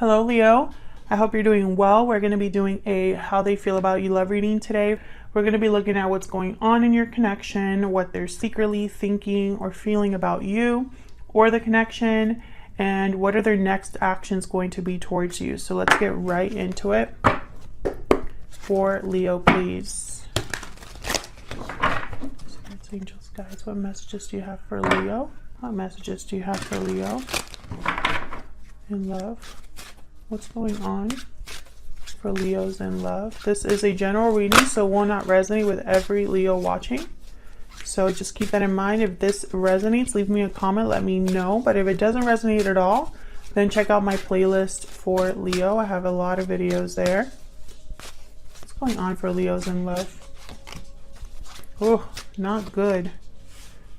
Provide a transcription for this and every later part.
Hello, Leo. I hope you're doing well. We're going to be doing a how they feel about you love reading today. We're going to be looking at what's going on in your connection, what they're secretly thinking or feeling about you or the connection, and what are their next actions going to be towards you. So let's get right into it. For Leo, please. Spirits, angels, guides, what messages do you have for Leo? What messages do you have for Leo in love? What's going on for Leos in love? This is a general reading, so will not resonate with every Leo watching. So just keep that in mind. If this resonates, leave me a comment, let me know. But if it doesn't resonate at all, then check out my playlist for Leo. I have a lot of videos there. What's going on for Leos in love? Oh, not good.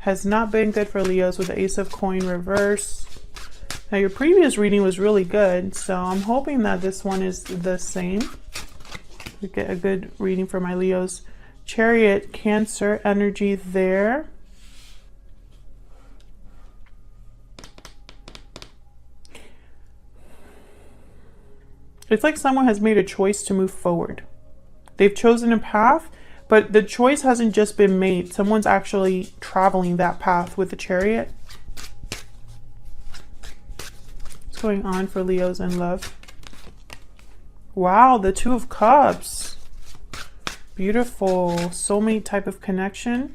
Has not been good for Leos with the Ace of Coin reverse. Now your previous reading was really good, so I'm hoping that this one is the same. We get a good reading for my Leos. Chariot, Cancer energy there. It's like someone has made a choice to move forward. They've chosen a path, but the choice hasn't just been made. Someone's actually traveling that path with the Chariot. Going on for Leos in love. Wow, the Two of Cups. Beautiful. Soulmate type of connection.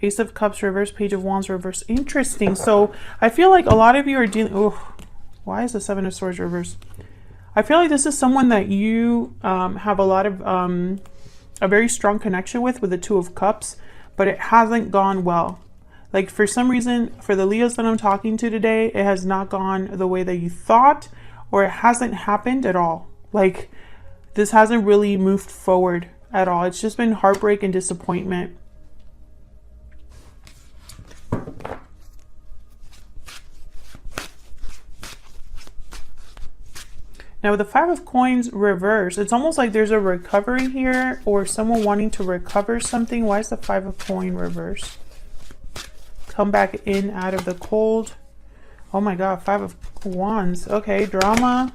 Ace of Cups reverse, Page of Wands reverse. Interesting. So I feel like a lot of you are dealing... Oh, why is the Seven of Swords reverse? I feel like this is someone that you have a lot of... a very strong connection with the Two of Cups, but it hasn't gone well. Like for some reason, for the Leos that I'm talking to today, it has not gone the way that you thought, or it hasn't happened at all. Like this hasn't really moved forward at all. It's just been heartbreak and disappointment. Now with the Five of Coins reverse, it's almost like there's a recovery here or someone wanting to recover something. Why is the Five of Coin reverse? Come back in out of the cold. Oh my god, Five of Wands. Okay, drama.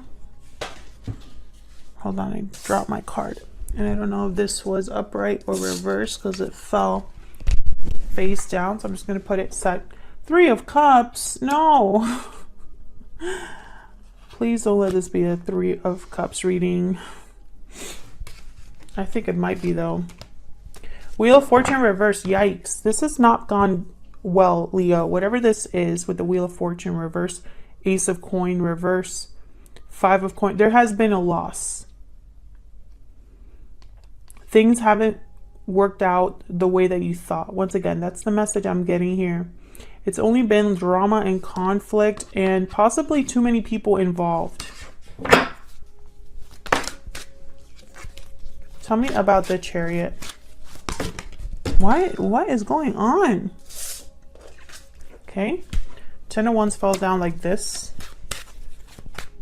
Hold on, I dropped my card. And I don't know if this was upright or reversed because it fell face down. So I'm just going to put it set. Three of Cups. No. Please don't let this be a Three of Cups reading. I think it might be though. Wheel of Fortune reverse. Yikes. This has not gone well, Leo. Whatever this is with the Wheel of Fortune reverse, Ace of Coin reverse, Five of Coin, there has been a loss. Things haven't worked out the way that you thought. Once again, that's the message I'm getting here. It's only been drama and conflict and possibly too many people involved. Tell me about the Chariot. What is going on? Okay, Ten of Wands falls down like this.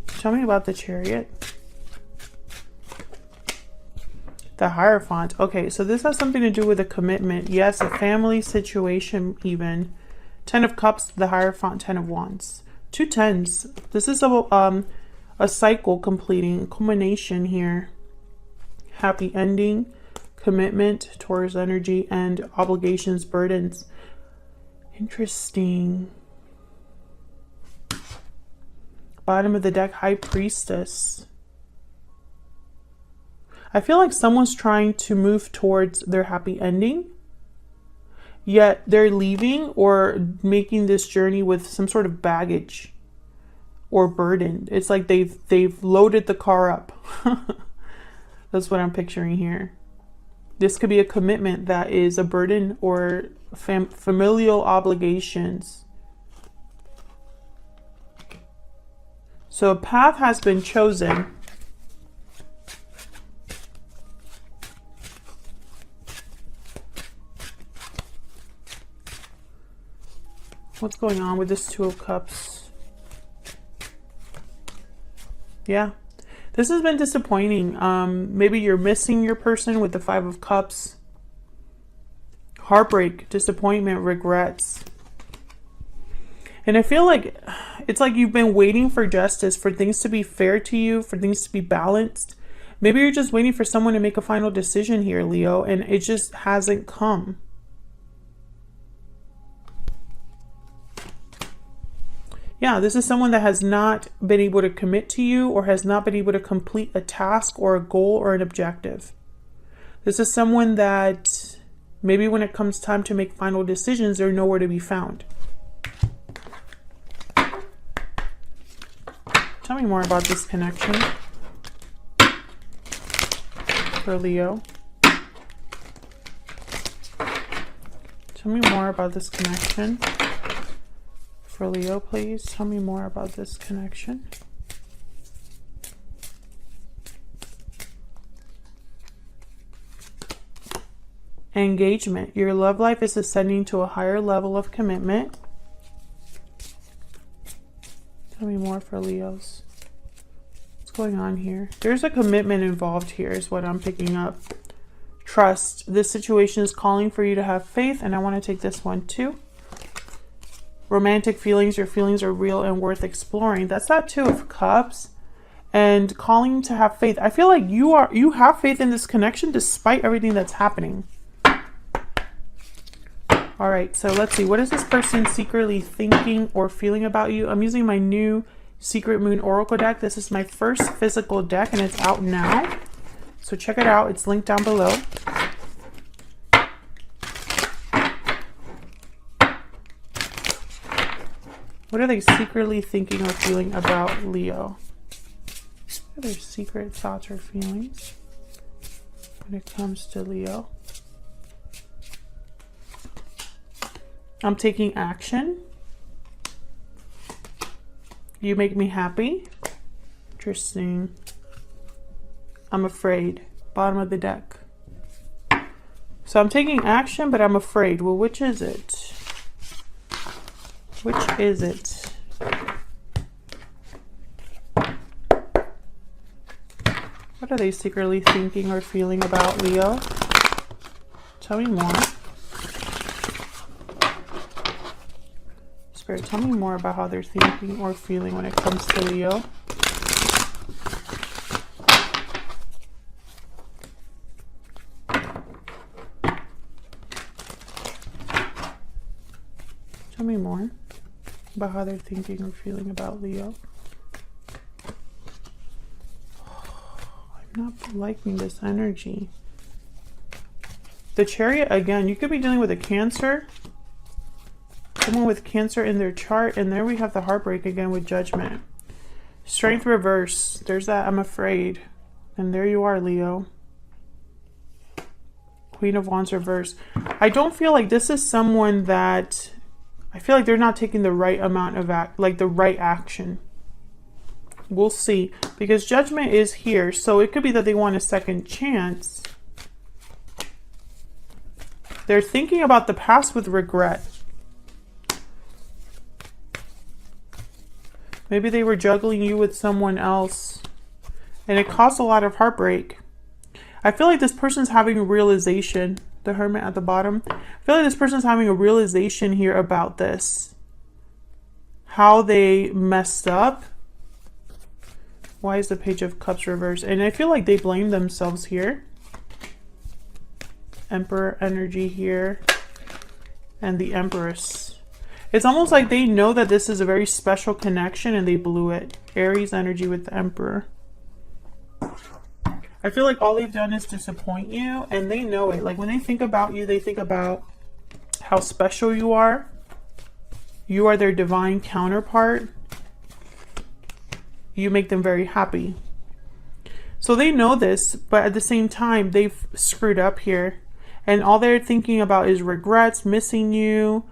Tell me about the Chariot. The Hierophant. Okay, so this has something to do with a commitment. Yes, a family situation even. Ten of Cups, the Hierophant, Ten of Wands. Two tens. This is a cycle completing, culmination here. Happy ending, commitment, Taurus energy, and obligations, burdens. Interesting. Bottom of the deck, High Priestess. I feel like someone's trying to move towards their happy ending, yet they're leaving or making this journey with some sort of baggage or burden. It's like they've loaded the car up. That's what I'm picturing here. This could be a commitment that is a burden or familial obligations. So a path has been chosen. What's going on with this Two of Cups? Yeah. This has been disappointing. Maybe you're missing your person with the Five of Cups. Heartbreak, disappointment, regrets. And I feel like It's like you've been waiting for justice, for things to be fair to you, for things to be balanced. Maybe you're just waiting for someone to make a final decision here, Leo, and it just hasn't come. Yeah, this is someone that has not been able to commit to you or has not been able to complete a task or a goal or an objective. This is someone that maybe when it comes time to make final decisions, they're nowhere to be found. Tell me more about this connection for Leo. Tell me more about this connection for Leo, please. Tell me more about this connection. Engagement. Your love life is ascending to a higher level of commitment. Tell me more for Leos. What's going on here? There's a commitment involved here is what I'm picking up. Trust. This situation is calling for you to have faith, and I want to take this one too. Romantic feelings. Your feelings are real and worth exploring. That's that Two of Cups. And calling to have faith. I feel like you have faith in this connection despite everything that's happening. All right, so let's see. What is this person secretly thinking or feeling about you? I'm using my new Secret Moon Oracle deck. This is my first physical deck, and it's out now. So check it out. It's linked down below. What are they secretly thinking or feeling about Leo? What are their secret thoughts or feelings when it comes to Leo? I'm taking action. You make me happy. Interesting. I'm afraid. Bottom of the deck. So I'm taking action, but I'm afraid. Well, which is it? Which is it? What are they secretly thinking or feeling about Leo? Tell me more. Spirit, tell me more about how they're thinking or feeling when it comes to Leo. Tell me more about how they're thinking or feeling about Leo. I'm not liking this energy. The Chariot, again, you could be dealing with a Cancer. Someone with Cancer in their chart. And there we have the heartbreak again with Judgment. Strength reverse. There's that I'm afraid. And there you are, Leo. Queen of Wands reverse. I don't feel like this is someone that... I feel like they're not taking the right amount of the right action. We'll see. Because Judgment is here. So it could be that they want a second chance. They're thinking about the past with regret. Maybe they were juggling you with someone else. And it caused a lot of heartbreak. I feel like this person's having a realization. The Hermit at the bottom. I feel like this person's having a realization here about this. How they messed up. Why is the Page of Cups reversed? And I feel like they blame themselves here. Emperor energy here. And the Empress. It's almost like they know that this is a very special connection and they blew it. Aries energy with the Emperor. I feel like all they've done is disappoint you and they know it. Like when they think about you, they think about how special you are. You are their divine counterpart. You make them very happy. So they know this, but at the same time, they've screwed up here. And all they're thinking about is regrets, missing you,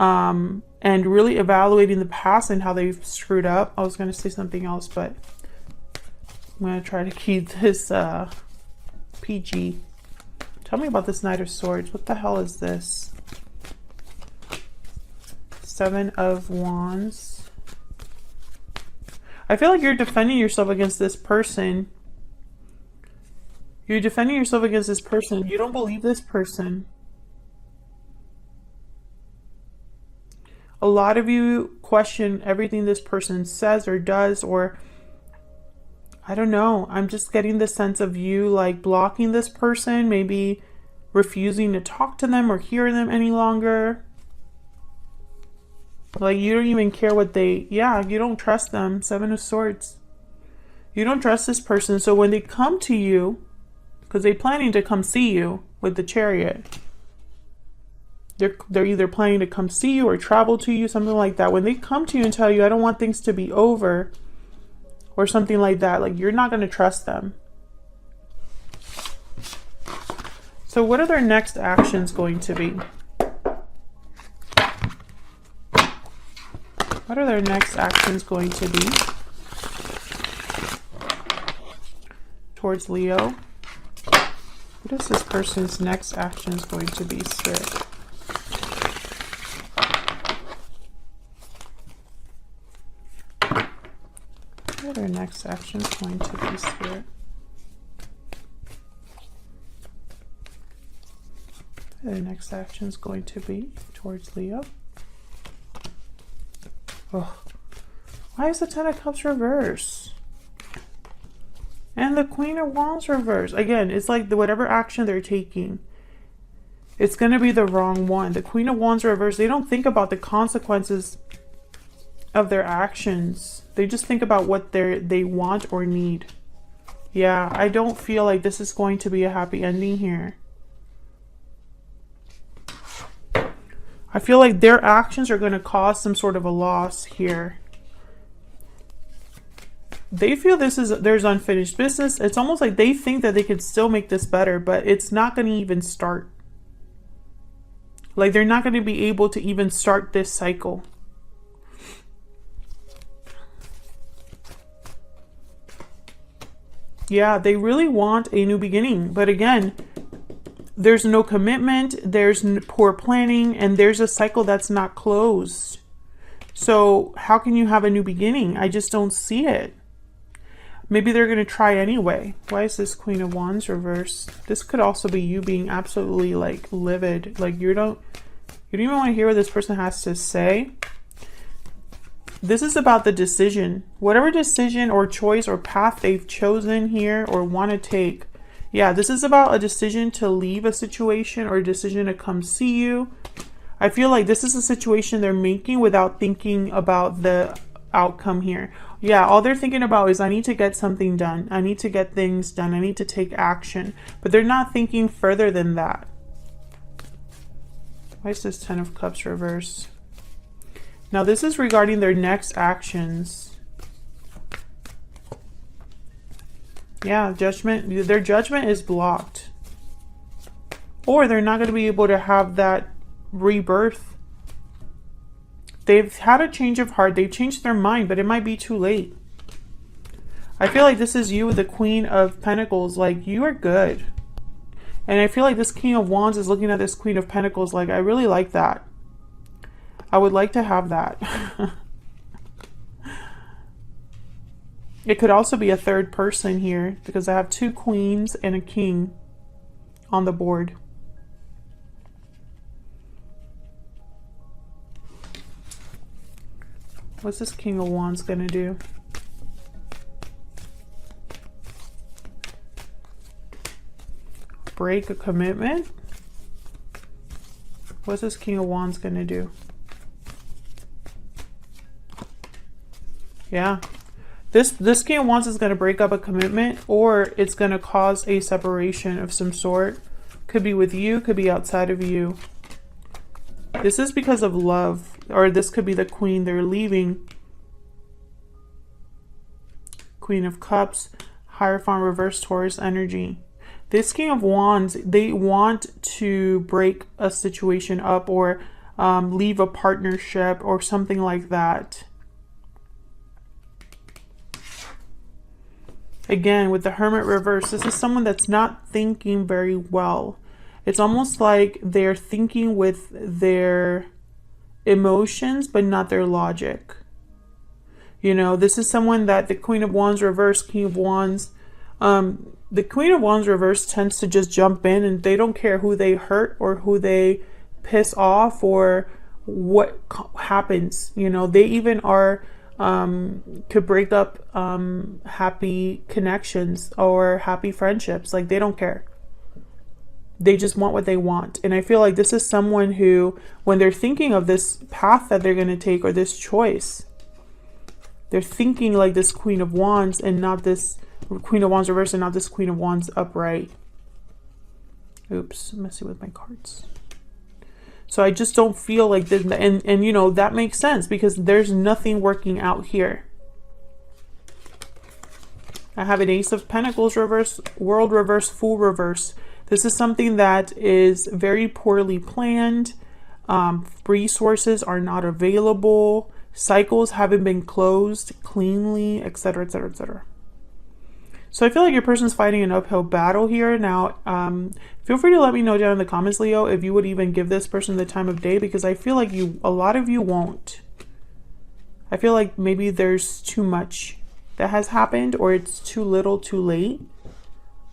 and really evaluating the past and how they've screwed up. I was going to say something else, but I'm going to try to keep this PG. Tell me about this Knight of Swords. What the hell is this? Seven of Wands. I feel like you're defending yourself against this person. You're defending yourself against this person. You don't believe this person. a lot of you question everything this person says or does, or I don't know. I'm just getting the sense of you like blocking this person, maybe refusing to talk to them or hear them any longer. Like you don't even care what they, you don't trust them. 7 of Swords. You don't trust this person. So when they come to you, because they're planning to come see you with the Chariot. They're either planning to come see you or travel to you, something like that. When they come to you and tell you, I don't want things to be over, or something like that, like you're not going to trust them. So what are their next actions going to be? What are their next actions going to be towards Leo? What is this person's next actions going to be, Spirit? What are their next actions going to be, Spirit? What are their next actions going to be towards Leo? Oh, why is the 10 of Cups reverse? And the Queen of Wands reverse. Again, it's like whatever action they're taking, it's going to be the wrong one. The Queen of Wands reverse, they don't think about the consequences of their actions. They just think about what they want or need. Yeah, I don't feel like this is going to be a happy ending here. I feel like their actions are going to cause some sort of a loss here. They feel there's unfinished business. It's almost like they think that they could still make this better, but it's not going to even start. Like they're not going to be able to even start this cycle. Yeah, they really want a new beginning. But again, there's no commitment, there's poor planning, and there's a cycle that's not closed. So how can you have a new beginning? I just don't see it. Maybe they're going to try anyway. Why is this Queen of Wands reversed? This could also be you being absolutely like livid. Like you don't even want to hear what this person has to say. This is about the decision. Whatever decision or choice or path they've chosen here or want to take. Yeah, this is about a decision to leave a situation or a decision to come see you. I feel like this is a situation they're making without thinking about the outcome here. Yeah, all they're thinking about is I need to get something done. I need to get things done. I need to take action. But they're not thinking further than that. Why is this 10 of Cups reverse? Now this is regarding their next actions. Yeah, judgment. Their judgment is blocked. Or they're not going to be able to have that rebirth. They've had a change of heart. They've changed their mind, but it might be too late. I feel like this is you with the Queen of Pentacles. Like, you are good. And I feel like this King of Wands is looking at this Queen of Pentacles like, I really like that. I would like to have that. It could also be a third person here because I have 2 queens and a king on the board. What's this King of Wands going to do? Break a commitment? What's this King of Wands going to do? Yeah. This King of Wands is going to break up a commitment, or it's going to cause a separation of some sort. Could be with you, could be outside of you. This is because of love, or this could be the Queen they're leaving. Queen of Cups, Hierophant, reverse Taurus energy. This King of Wands, they want to break a situation up or leave a partnership or something like that. Again, with the Hermit reverse, this is someone that's not thinking very well. It's almost like they're thinking with their emotions, but not their logic. You know, this is someone that the Queen of Wands reverse, King of Wands. The Queen of Wands reverse tends to just jump in and they don't care who they hurt or who they piss off or what happens. You know, they even are could break up happy connections or happy friendships. Like, they don't care. They just want what they want. And I feel like this is someone who, when they're thinking of this path that they're going to take or this choice, they're thinking like this Queen of Wands and not this Queen of Wands reverse and not this Queen of Wands upright. Oops, I'm messing with my cards. So I just don't feel like this. And you know, that makes sense because there's nothing working out here. I have an Ace of Pentacles reverse, World reverse, Fool reverse. This is something that is very poorly planned. Resources are not available. Cycles haven't been closed cleanly, etc., etc., etc. So I feel like your person's fighting an uphill battle here. Now, feel free to let me know down in the comments, Leo, if you would even give this person the time of day, because I feel like a lot of you won't. I feel like maybe there's too much that has happened, or it's too little too late.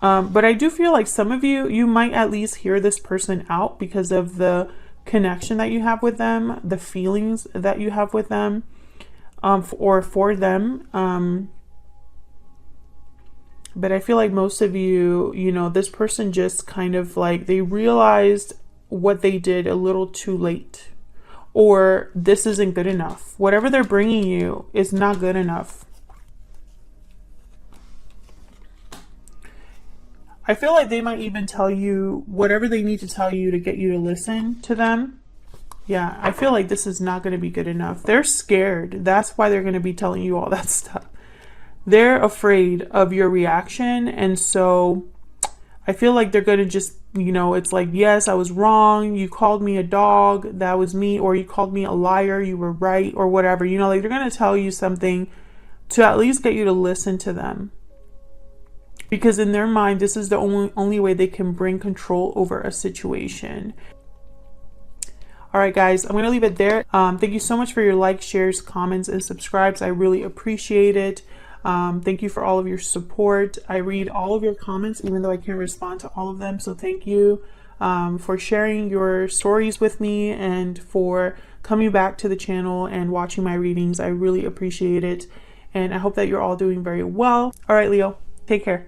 But I do feel like some of you might at least hear this person out because of the connection that you have with them, the feelings that you have with them, or for them. But I feel like most of you, you know, this person just kind of like, they realized what they did a little too late, or this isn't good enough. Whatever they're bringing you is not good enough. I feel like they might even tell you whatever they need to tell you to get you to listen to them. Yeah, I feel like this is not going to be good enough. They're scared. That's why they're going to be telling you all that stuff. They're afraid of your reaction. And so I feel like they're going to just, you know, it's like, yes, I was wrong. You called me a dog. That was me. Or you called me a liar. You were right. Or whatever. You know, like, they're going to tell you something to at least get you to listen to them. Because in their mind, this is the only way they can bring control over a situation. All right, guys, I'm going to leave it there. Thank you so much for your likes, shares, comments, and subscribes. I really appreciate it. Thank you for all of your support. I read all of your comments, even though I can't respond to all of them. So thank you for sharing your stories with me and for coming back to the channel and watching my readings. I really appreciate it. And I hope that you're all doing very well. All right, Leo, take care.